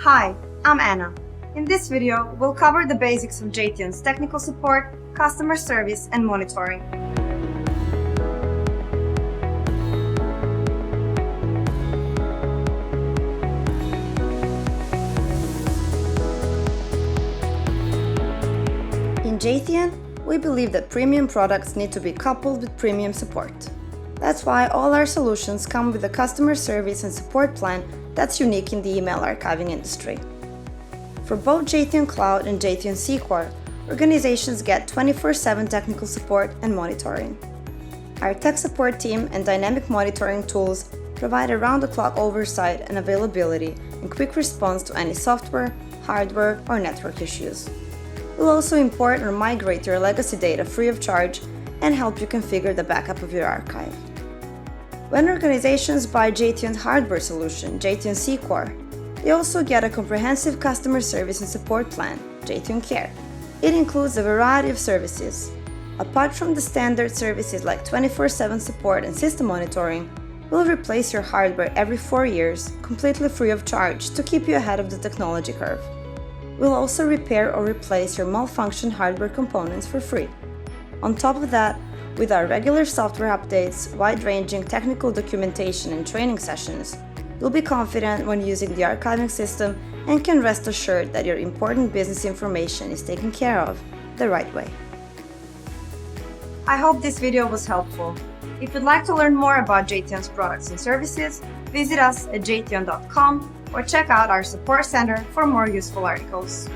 Hi, I'm Anna. In this video, we'll cover the basics of Jatheon's technical support, customer service, and monitoring. In Jatheon, we believe that premium products need to be coupled with premium support. That's why all our solutions come with a customer service and support plan that's unique in the email archiving industry. For both Jatheon Cloud and Jatheon cCore, organizations get 24/7 technical support and monitoring. Our tech support team and dynamic monitoring tools provide around-the-clock oversight and availability and quick response to any software, hardware, or network issues. We'll also import or migrate your legacy data free of charge and help you configure the backup of your archive. When organizations buy Jatheon's hardware solution, Jatheon cCore, they also get a comprehensive customer service and support plan, Jatheon Care. It includes a variety of services. Apart from the standard services like 24/7 support and system monitoring, we'll replace your hardware every 4 years, completely free of charge, to keep you ahead of the technology curve. We'll also repair or replace your malfunctioned hardware components for free. On top of that, with our regular software updates, wide-ranging technical documentation and training sessions, you'll be confident when using the archiving system and can rest assured that your important business information is taken care of the right way. I hope this video was helpful. If you'd like to learn more about Jatheon's products and services, visit us at jatheon.com or check out our support center for more useful articles.